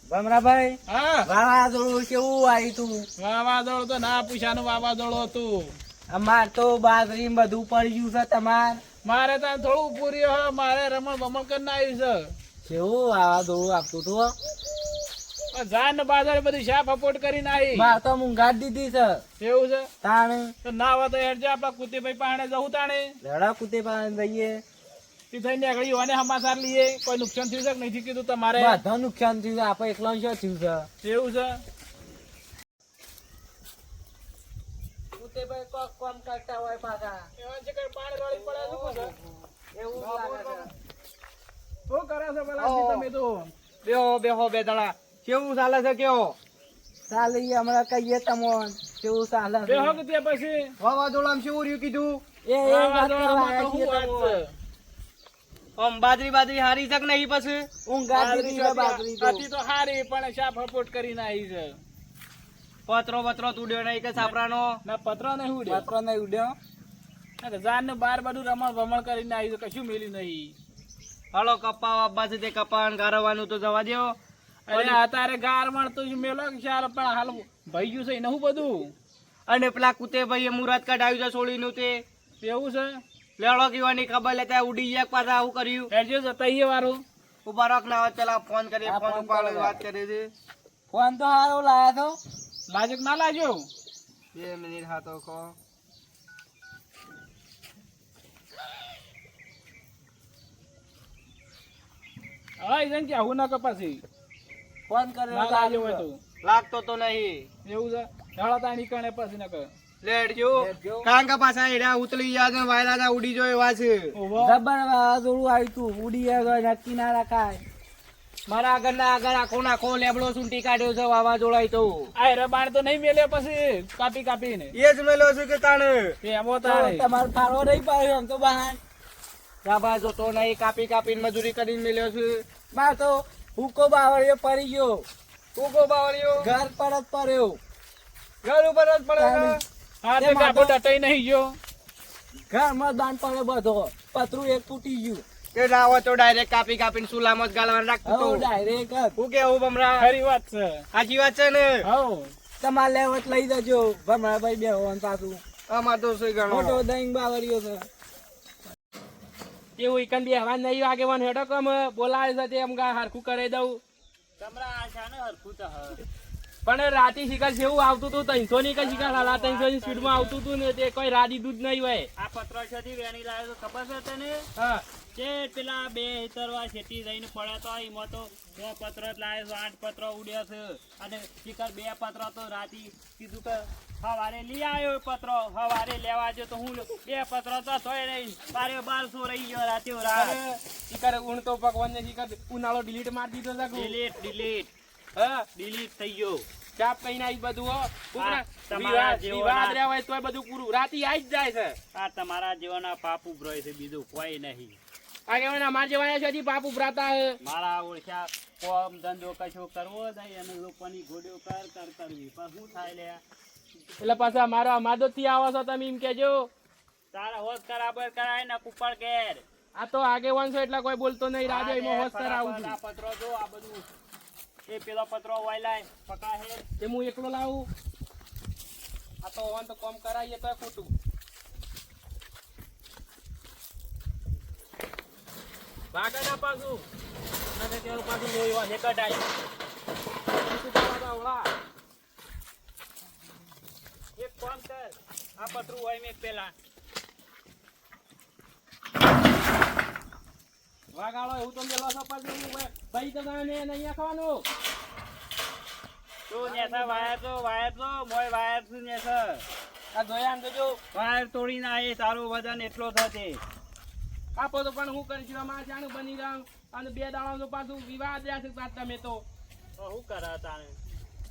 ભમરાભાઈ હા વાવાઝોડું કેવું આવ્યું તું? વાવાઝોડું તો ના પૂછાનું વાવાઝોડું હતું. અમાર તો બાજરી બધું પડી ગયું છે. તમાર મારે ત્યાં થોડું પૂરી હોય, મારે રમણ ભમણ કરીને આવ્યું કેવું વાવાઝોડું આપતું તું? છે. જાન ને બાજાર બધી શાપ સપોર્ટ કરીને આવી. માર તો મૂંઘાટ દીધી છે. એવું છે તાણે તો ના હોય તો હેડ આપડા કુતીભાઈ પાણે જવું તાણે લડા કુતે પાસે જઈએ. તી થઈને આગળ અને સમાચાર લઈએ. કોઈ નુકસાન થયું છે કે નહીં કીધું તમારે? બધા નુકસાન થયું છે. આપણે એકલો શું થયું છે? એવું છે. કુતેભાઈ કોક કામ કરતા હોય પાછા. એવા છે કે પાણી રોળી પડે શું છે? એવું લાગે છે. શું કરે છે પેલા તમે તો? બેહો બેહો બે દડા. કેવું ચાલે છે? કેવો ચાલે ઈ હમણાં કહીએ તમોન કેવું ચાલે છે. બેહો કે તે પછી વાવાઝોડામાં શું રહ્યું કીધું? એ વાવાઝોડામાં તો શું વાત છે? બાજરી હારી તક નહીં પછી હતી તો હારી પણ શાપ સપોર્ટ કરીને આવી છે. પત્રો તૂડ્યો નહીં કે સાપરાનો ના પત્ર નહીં ઉડ્યો. પત્રો નહીં ઉડ્યો. જાન ને બાર બધું રમણ ભમણ કરીને આવી છે. કશું મેલ્યું નહીં. હાલો કપા વાપા છે તે કપા ગારવાનું તો જવા દો. અરે અત્યારે ગાર મળતું છે મેલો કે ચાલ પણ હાલ ભાઈ ગયું છે એને હું બધું. અને પેલા કુતે ભાઈ મુરત કઢાવ્યું છે છોડીનું તે એવું છે. લેડો કીવાની ખબર લેતા ઉડી ગયા પાછા આવું કર્યું. હેડજો જતા ઈએ વારું. ઉભા રાખ ના પેલા ફોન કરીએ. ફોન ઉપાડો વાત કરી છે. ફોન તો હારો લાયા તો લાજક ના લાજો. 2 મિનિટ હાથો કો. હા એ જણ કે આવું ના કપાસી ફોન કરે ના લાજો હોય તો લાગતો તો નહીં. એવું છે. હેળો તા નીકળે પછી ન કર. લેડજો કારણ કે પાછા એડા ઉતરી ગયા છે વાયરા ઉડી જો એવા છે. ઓહો જબર વાવાઝોડું આવ્યું તું ઉડી ગયા નક્કી ના રાખાય. મારા આગળ આખો લેબડો સૂંટી કાઢ્યો છે વાવાઝોડાય તો. આ રબાણ તો નહીં મેલે પછી કાપીને એ જ મેલો છે કે તાણે એમો તાણે તમારો ફાળો નહીં પાડ્યો આમ તો બહાર રાબા જોતો નહીં કાપીને મજૂરી કરીને મેલ્યો છે. બાર તો હુકો બાવળિયો પડી ગયો. હુકો બાવળિયો ઘર પર જ પડ્યો. ઘર ઉપર જ પડ્યો. હા તે કાપો ડટાઈ નહીં ગયો. ઘરમાં દાન પડે બધો. પતરું એક તૂટી ગયું. તે ના હોય તો ડાયરેક્ટ કાપીને સુલામાં જ ગાલવાનું રાખતું તો ડાયરેક્ટ. હું કેવું ભમરા? ખરી વાત છે. સાચી વાત છે ને? હઉ તમારે લેવત લઈ જજો ભમરાભાઈ બે હોવાનું પાછું. અમાર તો શું ગણો મોટો દહીં બાવળિયો છે. એવું ઈકન બે હવા નહીં આગેવાન હેડો કમ બોલાવે છે તે એમ ગા હરખું કરી દઉં. તમરા આશા ને હરખું તો પણ રાતી શિકાર જેવું આવતું હતું 300 ની કઈ શિકાર 350 ની સ્પીડ માં આવતું હતું ને તે કોઈ રાડી દૂધ નહીં હોય. આ પત્રો છથી વેણી લાવ્યો તો ખબર છે તને? હા કે પેલા 2 હેતરવા ખેતી જઈને પડ્યા તો એમાં તો 2 પત્ર જ લાવ્યો 8 પત્ર ઉડ્યા છે. અને શિકાર 2 પત્ર તો રાતી કીધું કે સવારે લઈ આવ્યો પત્રો સવારે લેવા જો તો હું 2 પત્ર તો થોય નહીં 1200 રહી ગયો રાતે રાત. શિકાર ઊણ તો ભગવાન ને શિકાર ઉનાળો ડિલીટ મારી દીધો છે. ડિલીટ હા ડિલીટ થઈ ગયો. ચાપ કઈ ના બધું હો. તમારા જેવો વિવાદ રહ્યા હોય તોય બધું પૂરું રાતી આવી જ જાય છે. આ તમારા જેવાના પાપ ઉભરાય છે બીજું કોઈ નહીં. આ કેવાય અમાર જેવા છે હજી પાપ ઉભરાતા હે. મારા ઓળખ્યા કોમ ધંધો કશો કરવો નહીં અને લોકોની ઘોડીઓ કરવી પણ શું થાય લે? એટલે પાછા અમારો થી આવો છો તમે એમ કેજો. તારા હોશ કરાબર કરાય ને કુપડ ઘેર. આ તો આગેવાન છો એટલે કોઈ બોલતો નહીં. રાજો એમાં હોશ કરાવું છું. આ પત્રો જો આ બધું એ પેલો પત્રો વાયલાય પકા હે તે હું એકલો લાવું. આ તો ઓન તો કોમ કરાવીએ તો ખોટું. ભાગે ના પાછું અને તેનું પાછું લોહી વાસે કઢાય. એક કામ કર આ પતરું હોય મેં પેલા વાગાળો એવું તો મેલો છો પાછું ભાઈ તો તમે નહીં ખાવાનું. તું નેસા વાયર તો મોય વાયર છું નેસા. આ જોયા જોજો વાયર તોડીને આયે તારું વજન એટલો થશે. આપો તો પણ હું કરીશું અમારે જાણું બની જાવ અને 2 દાડા તો પાછું વિવાદ રહ્યા છે તમે તો શું કરે તાણે?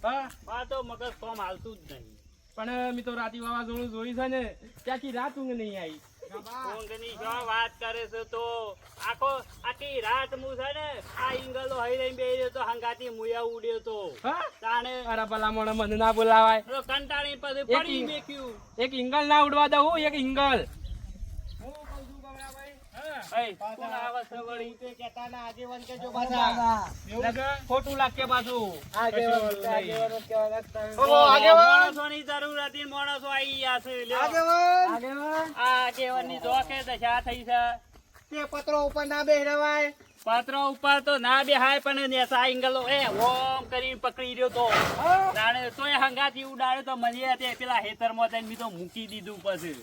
હા આ તો મગજ ફોર્મ હાલતું જ નહીં. પણ મેં તો રાતી વાવાઝોડું જોયું છે ને ત્યાંથી રાત ઊંઘ નહીં આવી. ઊંઘની શું વાત કરે છે? તો આખી રાત હું છે ને આ ઈંગલો હઈ રહી બેહી તો હંગાતી મુયા ઉડ્યો તો હા તાણે અરે ભલા મને ના બોલાવાય. તો કંટાળી પછી પડી મેક્યું. એક ઇંગલ ના ઉડવા દઉં એક ઇંગલ. હું કહું છું ગમરાભાઈ, હા એય, કોણ આવે છે વળી? તે કહેતા ના આગેવાન કહેજો પાછા. લગા, ખોટું લાગે પાછું. ઓહો, આગેવાન. માણસોની જરૂર હતી, માણસો આઈ ગયા છે. લ્યો. આગેવાન. આ આગેવાનની જોકે દશા થઈ છે. તે પત્રો ઉપર ના બેહરવાય. પત્રો ઉપર તો ના બેહાય, પણ નેસા એંગલો ઓમ કરીને પકડી રહ્યો તો જાણે તોય હંગાથી ઉડાડ્યો તો મને તે પેલા હેતરમાં જઈને મેં તો મૂકી દીધું પછી.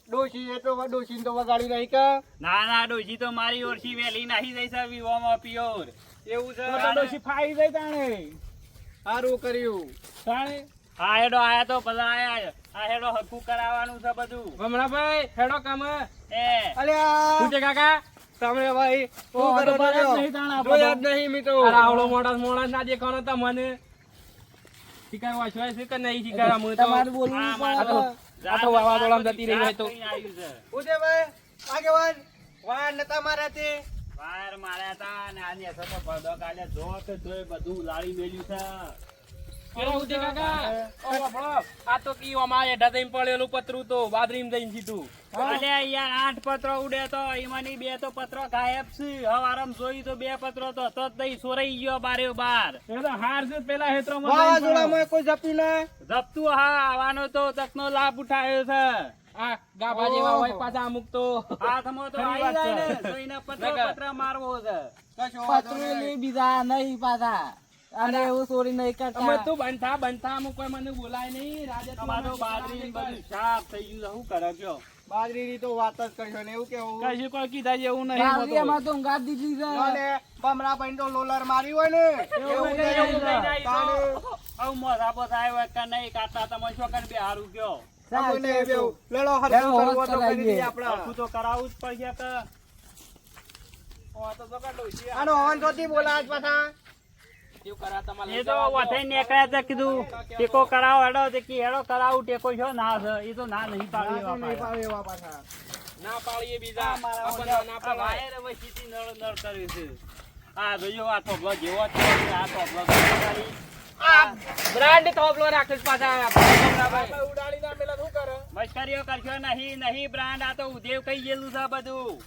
ડોશી એ તો ડોશીને તો વગાડી નહીં કે ના ના ડોશી તો મારી ઓરસી વેલી નાહી જઈ છે વિવોમાં પ્યોર. એવું છે. તો ડોશી ફાઈ ગઈ તાણે. સારું કર્યું. હા હેડો આયા તો ભલા આયા. આ હેડો હકુ કરાવવાનું છે બધું. ભમરાભાઈ હેડો કામ અલ્યા શું છે કાકા તમે ભાઈ ઓ, શું કરો બરોબર જ છો? નહીં તાણે આપણે. જોયા જ નહીં મેં તો. અરે આવડો મોણસ ના દેખાનો તો મને શિકાર વાંચવાય છે કે નહીં શિકાર આમ તો તમારું બોલવું હા, પડે. આ તો વાવાઝોડામાં જતી રહી હોય તો. આવ્યું છે. ઉદયભાઈ, આગેવાન વાહ નતા મારા તે. વાર માર્યા તા અને આની અસર તો પડદો કાઢ્યા. જો કે તોય બધું ઉલાળી મેલ્યું છે. કેવું છે કાકા ઓ બાપડો આ તો કી ઓમાં એઢા થઈને પડેલું પતરું તો બાદરીમ જઈને સીધું અલે યાર 8 પત્રો ઉડે તો એમાંની 2 તો પત્રો ગાયબ છે. હવારમ જોઈ તો 2 પત્રો તો હતો જ નહીં, સોરાઈ ગયો બારે બાર. એ તો હાર છે પેલા હેત્રોમાં વાવાઝોડામાં કોઈ જપ્યું ના. જપતું હા આવવાનો તો તકનો લાભ ઉઠાવ્યો છે. આ ગાભા જેવા હોય પાછા અમુક તો હાથમાં તો ખરી આવી વાત જાય છે. ને તો એને પત્ર નકર. પત્ર મારવો છે. કશો વાંધો પતરું નહીં. નહીં બીજા નહીં પાછા અને એવું ચોરી નહીં અમે કરતા તું બનતા અમુક કોઈ મને બોલાય નહીં રાજે તમારે તો બાજરી ને બધું સાફ થઈ ગયું છે. શું કરે કયો? બાજરીની તો વાત જ કરશો ને એવું કેવું. કશું કોઈ કીધા જેવું બાજરી એમાં તો ઊંઘાત દીધી છે અને બમરાભાઈ તો લોલર માર્યું હોય ને એવું નહીં, એવું નહીં. નહીં, નહીં. તાણે આવું મોઢા પર થાય હોય કે નહીં કાઢતા તમે શું કરી બે હારું કયો? આપણને એવું. લડો લેવો, હરખું હોશ કરવું તો કરી કરાવીએ. દઈએ આપણે. હરખું તો કરાવવું જ પડશે કે. આનો હવન ચોથી બોલાય જ પાછા. કેવું કરા તમારે એ તો વથાઈ નીકળ્યા તો કીધું ટેકો કરાવો હેડો તે કી હેડો કરાવું ટેકો છો ના છે એ તો ના નહીં પાડી આ તો નહીં પાડે એવા પાછા. ના પાડીએ બીજા આપણને ના આ પડાય. વાયર હવે સીધી નળ નળ કર્યું છે. આ જોજો આ થોભલો જેવો જ છે, આ થોભલો કરી. આ બ્રાન્ડ થોભલો રાખે છે પાછા ભમરાભાઈ. આપણે ઉડાડી ના પેલા શું કરે? મશ્કરીઓ કરશો નહીં બ્રાન્ડ આ તો ઉદેવ કઈ ગયેલું છે બધું.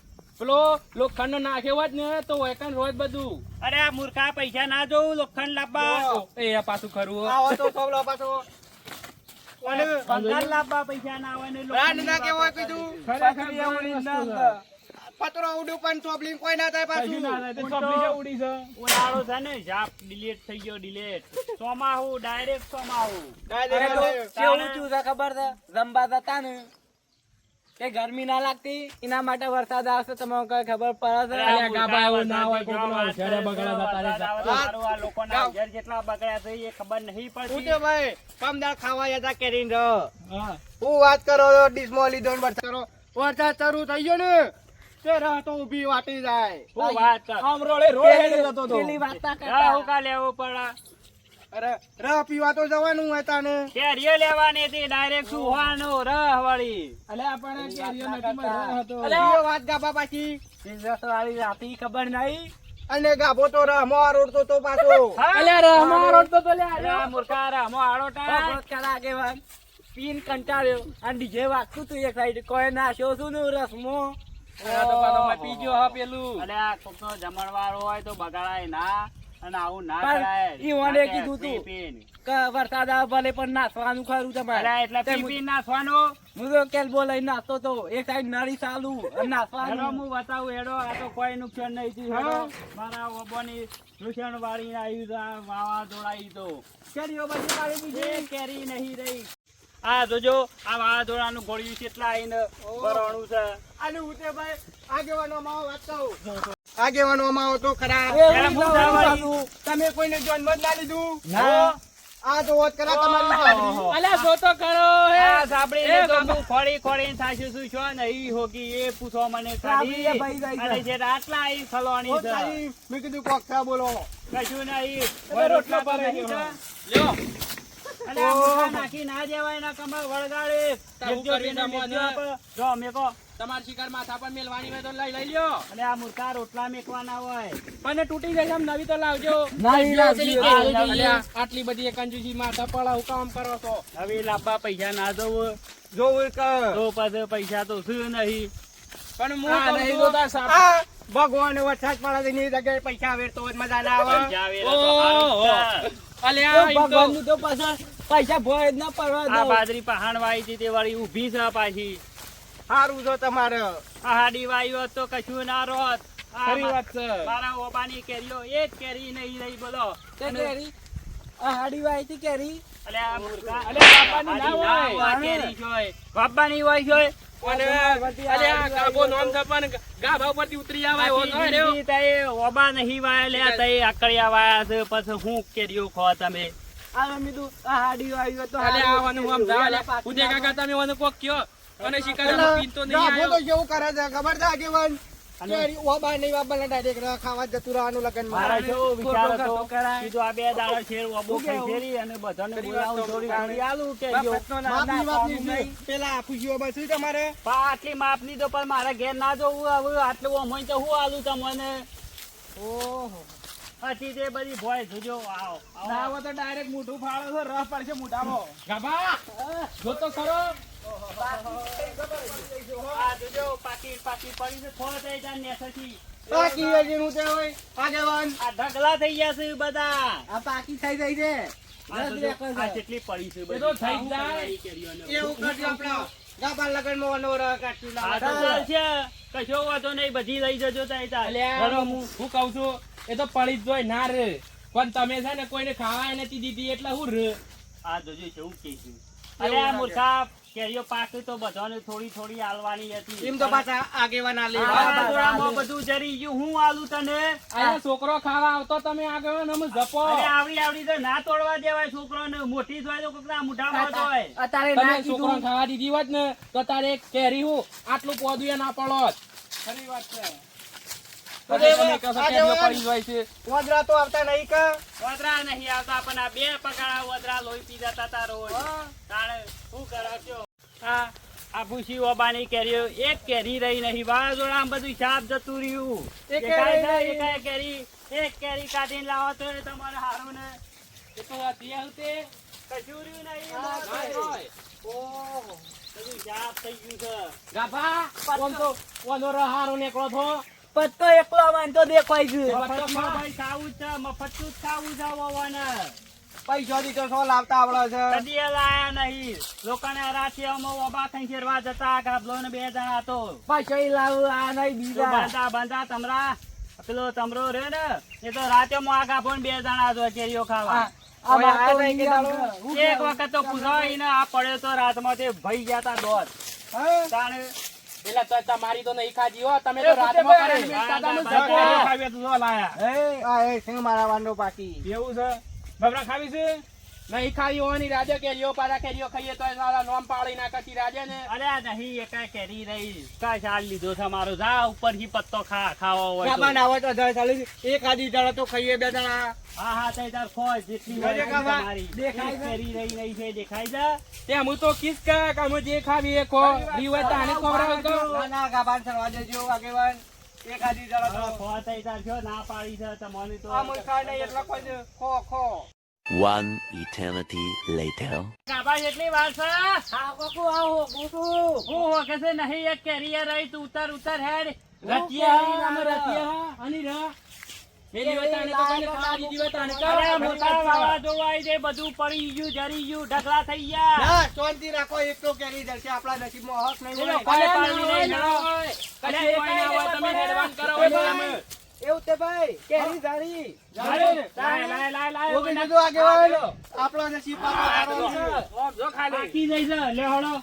પેલો લોખંડનો નાખ્યો હોત ને તો વેકન રોજ બધું અરે આ મૂર્ખા પૈસા ના જોવું લોખંડ લાવવા. એ પાછું ખરું આવો તો થોભલો પાછો. અને બંગાળ લાવવા પૈસા ના હોય ને બ્રાન્ડ લોખંડ ના કેવું હોય લાવવા કીધું. ખરેખર એવું વસ્તુ પત્રો ઉડું પણ ચોપલી કોઈ ના થાય પાછું. ઉડી છે ઉનાળો છે ને ઝાપ ડિલીટ થઈ ગયો ડિલીટ. સોમાહુ ડાયરેક્ટ સોમાહુ. ડાયરેક્ટ અરે તો એટલે કેવું થયું છે ખબર છે રમવા જતા ને કે ગરમી ના લાગતી એના માટે વરસાદ આવશે તમને કઈ ખબર પડે છે અરે ગાભા એવું ના હોય, કોકનો હોશિયાર બગડ્યા જતા રહે છે. મારું આ લોકોના ઘેર જેટલા બગડ્યા છે એ ખબર નહીં પડતી. ઉદયભાઈ, કમદાર ખાવા જતા કેરીને રહો. હા હું વાત કરો છો ડીશમાં લીધો ને વરસાદ કરો. વરસાદ શરૂ થઈ ગયો ને તે રાહ તો ઊભી વાટી જાય. હું વાત કર. આમ રોડે રોડ હેડી જતો તો પેલી વાર્તા હા, કરતા હું કા લેવું પડે? અરે રહ પીવા તો જવાનું હોય તાને. કેરીઓ લેવાની હતી ડાયરેક્ટ સુવાનું રહ વળી. અલે આપણે કેરીઓ નથી મળ્યો હતો એ વાત ગાભા પાછી. બિઝનેસ વાળી રાતી ખબર નહીં અને ગાભો તો રહમાં રોડતો તો પાછો. હા? અલે રહમા રોડ તો લે અરે આ મૂર્ખા રહમો આડો ટાળ. ખબર કરા આગેવાન પીન કંટાળ્યો અને ડીજે વાગતું તું એક સાઈડ કોઈ નાખ્યો છું ને રસમો આ તો પાછો મેં પી ગયો હા પેલું અરે આ કોકનો જમણવાર હોય તો બગાડાય ના અને આવું ના પણ કરાય. ઈ મને ના કીધું પી તું. પીને. કે વરસાદ આવે ભલે પણ નાસવાનું ખરું તમારે અરે એટલે તે પી પી નાખવાનું. હું તો કેલ્બો લઈને નાસ્તો તો એક સાઈડ નળી ચાલુ અને હેડો નાસવાનું હું બતાવું હેડો આ તો કોઈ નુકસાન નહીં થયું હેડો. મારા ઓબોની નુકસાન વાળી આવ્યું છે આ વાવાઝોડા ઈ તો. કેરીઓ બધી પાડી દીધી એ કેરી નહીં રહી. આ જોજો આ વાવાઝોડાનું ગોળિયું કેટલા આઈને ભરવાનું છે. અને ઉદયભાઈ, આગેવાનોમાં આવો વાત કહું. આગેવાનોમાં આવો તો ખરા. એમ હું જવાનું. તમે કોઈને જન્મ જ ના લીધું. ના. આ તો વાત કરા તમારી હાજરી. અલે જો તો કરો હે આ સાંભળીને એ તો બાબા. હું ખોળી ખોળીને થાશું છું છો નહીં હોગી એ પૂછો મને ખાલી. સાંભળીને ભાઈ જાય છે. અને જે આટલા અહીં ખલોણી ઓ છે. તારી, મેં કીધું કોક ખરા બોલો. કશું નહીં. હવે રોટલા તો પર નહીં છે. લ્યો અને આ મૂઠા નાખી ના દેવાય ના કમર વળગાડે. તારું મેકજો કરી બેને, નાખો મેકજો ને. આપ. જો મેકો. તમારી શિકાર માથા પર મેલવાની હોય તો લઈ લ્યો અને આ મૂર્ખા રોટલા મેકવાના હોય. પણ તૂટી જાય આમ નવી તો લાવજો નવી લાવજો. અલ્યા, આટલી બધી એક કંજૂસી માથા પડા હું કામ કરો છો હવે લાંબા પૈસા ના દઉં જોવું કર. તો પછી પૈસા તો શું નહીં. પણ હું આ કહું નહીં છું, જોતા સાપ. આ ભગવાન વરસાદ પડે છે, એની જગ્યાએ પૈસા વેરતો હોય તો મજા ના આવે. પૈસા વેરો તો સારું ઓહો. છે. અલ્યા, એમ તો- ભગવાનનું તો પાછા પૈસા ભોય જ ના પડવા આ દઉં. બાજરી પહાણ વાઈ હતી તે વળી ઊભી છે પાછી. સારું જો તમારે. આ હાડી વાઈ હોત તો કશું ના રોત. આ ખરી વાત છે. મારા ઓબાની કેરીઓ એક કેરી નહીં રહી બોલો. તે કેરી આ હાડી વાઈ હતી કેરી અલ્યા આ મૂર્ખા. અલ્યા બાપાની ના હાડી હોય. હોય, કેરી જોય. બાપાની હોય જોય. અને અલ્યા, ગાભો નોમ છે પણ ગાભા ઉપરથી ઉતરી આવે એવો ન હોય રહ્યો. બીજી તાએ ઓબા નહીં વાયા લ્યા, તાએ આકડિયા વાયા છે. પછી હું કેરીઓ ખો તમે. આ મેં કીધું આ હાડી વાઈ હોય તો અલ્યા, હારું. આવવાનું આમ જા, અલ્યા. પાછી ઉદય કાકા તમે મને કોક કયો અને શિકાર પેલા પીતો નહીં ગાભો તો આવ્યો. કેવું કરે છે ખબર છે આગેવાન? અને- કેરી ઓબા નહીં વાબાને ડાયરેક્ટ ખાવા જ જતું રહેવાનું લગનમાં. મારા જેવો વિચાર ખોટો હતો. ખર્ચો કરાય. કીધું આ બે દાડા શેર ઓબો શું કેવું? ખાઈ ફેરી અને બધાને ખરી બોલાવું, વાત તો થોડી બરાબર. થોડી આલું કેરીઓ. મફતનો ના- માપની ના વાપની ખાવાનું નહીં. શું? પેલા આપું ઓબા શું તમારે? પણ આટલી માપની તો પણ મારા ઘેર ના જોવું હવે આટલું અમોય તો હું આલું તમને. ઓહો. હજી તે બધી ભોય જોજો આવો ના આવો. હોય તો ડાયરેક્ટ મોઢું ફાળો છે, રસ પડશે મોઢામાં. ગાભા, જો તો ખરો. આ જોજો પાકી પાકી પડી છે થોડો થઈ જાય નેસેથી. બાકી વેચીનું તે હોય આગેવાન. આ ઢગલા થઈ ગયા છે બધા. આ પાકી થઈ જાય છે આ રસ જોજો, દેખો છે. આ જેટલી પડી છે એ તો થઈ બધી. જાય. આ કેરીઓને. એવું કરજો આપણા ગાભા લગનમાં વનો રહ કાઢશું આ તો લાવવા. ચાલશે. કશો વાંધો નહીં, બધી લઈ જજો તાઈ તાર. અલ્યા, ઘણો હું કહું છું, એ તો પડી જ જોય ના રે. પણ તમે છે ને કોઈને ખાવાય નથી દીધી એટલે હું રે. આ જોજો કેવું કહીશું. અરે આ મૂર્ખા કેરીઓ પાકી તો બધાને થોડી થોડી આલવાની હતી. એમ તો પાછા આગેવાન આલે. આ જોડામાં બધું જરી ગયું. હું આલું તને. અહીંયા છોકરો ખાવા આવતો તમે આગળ અમે જપો. અરે આવડી આવડી તો ના તોડવા દેવાય છોકરોને. મોટી જોય તો કોકના મોઢામાં હોય. અત્યારે તમે ના છોકરો કીધું ખાવા દીધી હોત ને તો તારે એક કેરી હું આટલું પોદું એ ના પડોત. ખરી વાત છે. પછી તમે કહો છો કેરીઓ પડી જાય છે. વાંદરા તો આવતા નહીં કે? વદરા નહીં આવતા પણ આ બે પકાળા વદરા લોહી પી જતા તા રોજ. તાણે શું કરો છો? આ ભૂસી ઓબાની કેરીઓ એક કેરી રહી નહીં. વાવાઝોડામાં બધું સાપ જતું રહ્યું. એક દેખાય છે? કેરી એકાય કેરી એક કેરી કાઢીને લાવો તો એ તમારે હારું ને. એ તો હતી આવતે. કશું રહ્યું નહીં. ના હોય. ઓહો, બધું સાપ થઈ ગયું છે. ગાભા, ઓમ તો ઓનો રહારો નીકળો થો. પત્તો એકલો વાંધો દેખાય છે મફતમાં ભાઈ ખાવું જ છે. મફતનું જ ખાવું છે ઓવાને. પૈસા દીધો છો લાવતા આવડે છે. કદી એ લાયા નહીં. લોકોને રાશિયામાં ઓબા થઈ ફેરવા જતા. ગાભલો ને બે જણા તો. પૈસા લાવ આ નહીં તો બીજા બાંધા બાંધા તમરા. પેલો તમરો રે ને એ તો રાતે માં ગાભો ને બે જણા તો કેરીઓ ખાવા. આ ઓય, આ બાતો નહીં કે ઈયાનો. દાડો? હું એક કહેવું? વખત તો પૂછાય ને આ પડ્યો તો રાતમાં તે ભઈ ગયા તા દોત. હા? તાણે એટલે તો તમારી તો નહીં ખાધી હો. તમે એ તો રાતમાં ભૂતેભાઈ, કરીને બેસતા હતા ને બાંધા જપો. બાંધા. ખાવી તો જો લાયા. આ એ સિંહ મારા વાંડો પાકી. એવું છે? બબરા ખાવી છે? નહીં ખાવી હોવાની રાજા કેરીઓ પાછા કેરીઓ ખાઈએ તો સારા નોમ પાડી નાખતી રાજા ને. અરે આ નહીં એકાય કેરી રહી. કા શાલ લીધો છે મારો. જા ઉપરથી પત્તો ખાવા હોય તો. ગાભા ના હોય તો જળ ચાલી એક આધી જણા તો ખાઈએ બે જણા. હા હા તઈ તાર ખોજ જેટલી હોય જોજે એટલી કાકા, તમારી. દેખાય એક છે? કેરી રહી નહીં છે દેખાય છે. તે હું તો કિસ કે અમે જે ખાવી એ ખો રીવે તાને ખવડાવ તો. ના ના ગાભાને સરવા દેજો આગેવાન. એક આધી જણા હવે તો ખો તઈ તાર છો ના પાડી છે તમને તો. આ મુલકા નહીં એટલા કોઈ જ kho kho. One eternity later. ગાભા જેટલી વાર છે. આ કોકુ આવો કોકુ હું હોકે છે નહીં એક કેરી એ રહી. તું ઉતર ઉતર હેડ. રતિયા અમે રતિયા હની રા મેલી વતાને તો કોઈને ખાવા દીધી વતાને અરે મોટા વાવાઝોડું આઈ જાય. બધું પડી ગયું જરી ગયું ઢગલા થઈ ગયા. ના શાંતિ રાખો. એક તો કેરી જશે આપણા નસીબમાં હક નહીં હોય. કોઈ અરે પાડવી ના નહીં. હોય, ના હોય. કશું કોઈ ના હોય, તમે હેડવાન કરો હોય તો અમે. એવું તે ભાઈ કેરી જારી લાય, લાય, લાય, લાય. ઓકે કીધું આગેવાન આપણો નસીબ પાકો છે. ઓમ જો ખાલી. પાકી જાય છે. લે હળો.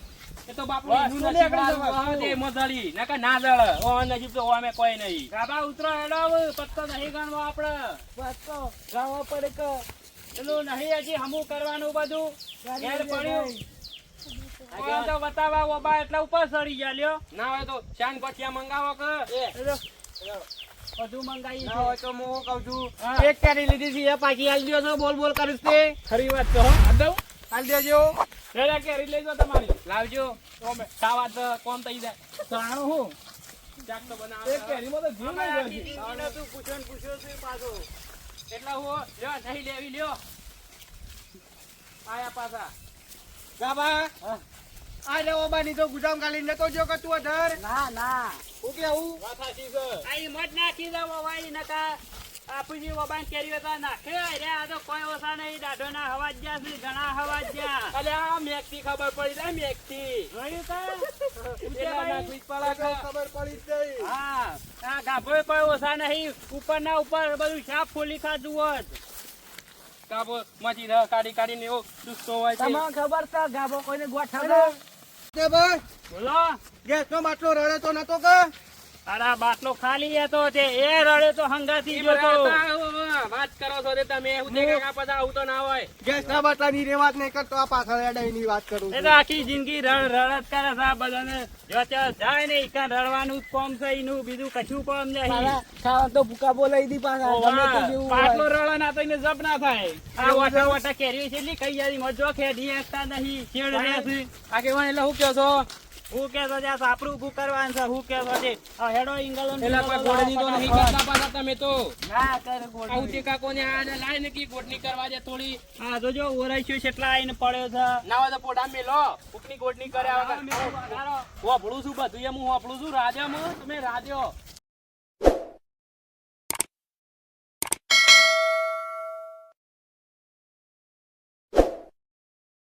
એ તો બાપુ એનું નસીબ વાળું હોય તે મજાડી. નકર ના જળે. ઓ નસીબ તો અમે કોઈ નહીં. ગાભા ઉતરો હેડો હવે. પત્તો નહીં ગણવો આપડે. પત્તો ગાવા પડે કે પેલું નહીં હજી હમું કરવાનું બધું. ઘેર પડ્યું. ઓય તો બતાવા ઓબા એટલે ઉપર ચડી ગયા લ્યો. ના હોય તો શાન ગોઠિયા મંગાવો કે બધું મંગાવી ના છે. હોય તો હું કહું છું હા. એક કેરી લીધી છે એ પાછી આલી દ્યો છો બોલ બોલ કરીશ તે ખરી વાત તો હો દઉં આલી દેજો. રેડા કેરી લેજો તમારી લાવજો ઓમે ખાવા તો કોમ થઈ જાય જાણું હું. શાક તો બનાવે એક કેરીમાં તો જીવ અમારા નહીં જાય. દીદીને તું પૂછ્યો ને પૂછ્યો છે પાછો. એટલે હું લ્યો નહીં લેવી લ્યો આયા પાછા ગાભા આ રે ઓબાની તો ગુજામ ગાલી નતો જો કે તું અધર ના ના હું કેવું વાત સાચી છે. આ ઈ મોજ નાખી દો વાઈ નકા આપુજી વબાન કેરી તો નાખે રે આ તો કોઈ ઓછા નહીં દાઢો ના હવા જ્યાં છે ઘણા હવા જ્યાં અલે આ મેકથી ખબર પડી જાય મેકથી. જોયું કા એટલા નાખવી જ પડે કે. ખબર પડી જ નહીં. હા આ ગાભો કોઈ ઓછા નહીં ઉપર ના ઉપર બધું સાફ ફોલી ખાધું હોત કાબો માંથી રહ કાઢી કાઢીને એવો દુસતો હોય છે. તમને ખબર છે ગાભો કોઈને ગોઠવે તે ભાઈ બોલો ગેસનો બાટલો રડે તો નતો કે તારા બાટલો ખાલી હતો તે એ રડે તો હંગાથી જોતો વાત કરો છો તે તમે હું તે કાકા પછી આવું તો ના હોય. ગેસના બાટલાની રે વાત નહીં કરતો આ પાછળ એડાઈની વાત કરું એ તો આખી જિંદગી રડ રડ જ કરે છે આ બધાને જો ત્યાં જાય ને ઈકા રડવાનું જ કોમ છે એનું બીજું કશું કોમ નહીં ખાવા તો ભૂકા બોલાવી દી પાછા ગમે તે જેવું પાટલો હોય. રડે ના તો એને જપ ના થાય આ વાટા વાટા કેરી છે એટલી કઈ યારી મજો ખેડી એકતા નહીં છેડ રહેશે આગેવાન એટલે હું કહો છો? હું કે તો ત્યાં સાપરું ઉભું કરવાનું છે હું કે છે આ હેડો ઇંગલો એલા કોઈ ગોળની તો નહીં કરતા પાછા તમે તો. ના કર ગોળ આવું તે કાકોને આને લાઈને કી ગોળની કરવા દે થોડી. આ તો જો ઓરાઈશું કેટલા આઈને પડ્યો છે ના હોય તો પોડા મેલો ઉપની ગોળની કર્યા વગર. વાપરું છું બધું એમ હું વાપરું છું રાજા તમે રાજો